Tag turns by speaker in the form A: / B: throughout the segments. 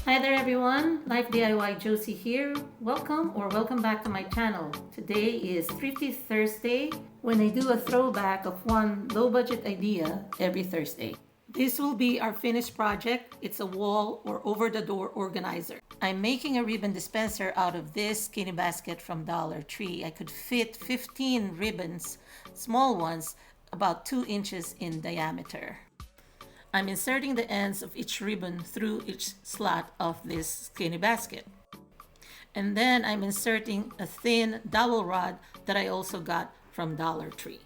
A: Hi there everyone, Life DIY Josie here. Welcome back to my channel. Today is Thrifty Thursday when I do a throwback of one low budget idea every Thursday. This will be our finished project. It's a wall or over the door organizer. I'm making a ribbon dispenser out of this skinny basket from Dollar Tree. I could fit 15 ribbons, small ones, about 2 inches in diameter. I'm inserting the ends of each ribbon through each slot of this skinny basket. And then I'm inserting a thin dowel rod that I also got from Dollar Tree.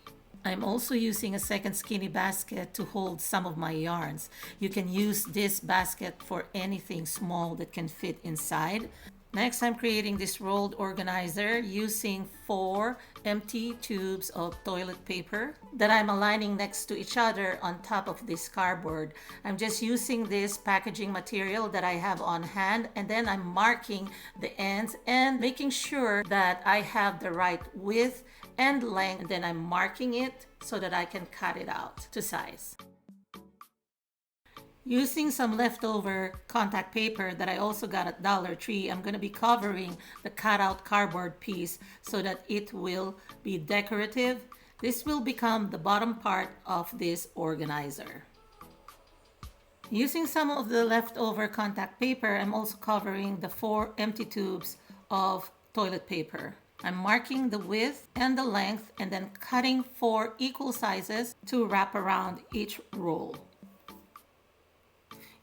A: I'm also using a second skinny basket to hold some of my yarns. You can use this basket for anything small that can fit inside. Next, I'm creating this rolled organizer using 4 empty tubes of toilet paper that I'm aligning next to each other on top of this cardboard. I'm just using this packaging material that I have on hand, and then I'm marking the ends and making sure that I have the right width and length, and then I'm marking it so that I can cut it out to size. Using some leftover contact paper that I also got at Dollar Tree, I'm going to be covering the cutout cardboard piece so that it will be decorative. This will become the bottom part of this organizer. Using some of the leftover contact paper, I'm also covering the 4 empty tubes of toilet paper. I'm marking the width and the length and then cutting 4 equal sizes to wrap around each roll.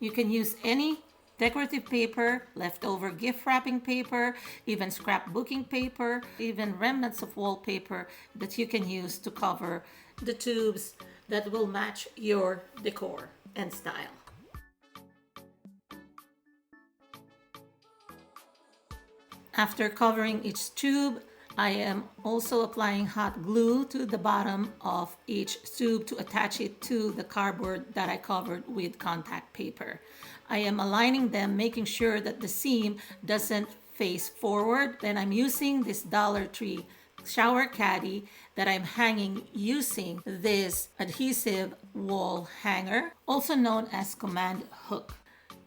A: You can use any decorative paper, leftover gift wrapping paper, even scrapbooking paper, even remnants of wallpaper that you can use to cover the tubes that will match your decor and style. After covering each tube, I am also applying hot glue to the bottom of each tube to attach it to the cardboard that I covered with contact paper. I am aligning them, making sure that the seam doesn't face forward. Then I'm using this Dollar Tree shower caddy that I'm hanging using this adhesive wall hanger, also known as command hook.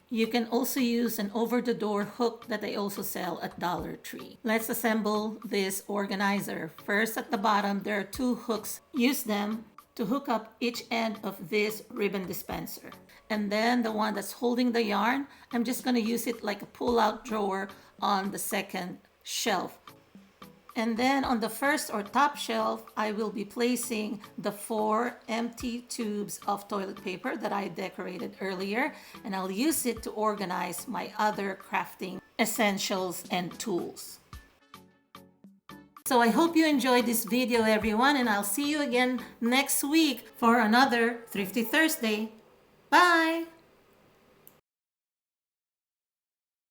A: You can also use an over-the-door hook that I also sell at Dollar Tree. Let's assemble this organizer. First, at the bottom, there are 2 hooks. Use them to hook up each end of this ribbon dispenser. And then the one that's holding the yarn, I'm just going to use it like a pull-out drawer on the second shelf. And then on the first or top shelf, I will be placing the 4 empty tubes of toilet paper that I decorated earlier, and I'll use it to organize my other crafting essentials and tools. So I hope you enjoyed this video, everyone, and I'll see you again next week for another Thrifty Thursday. Bye!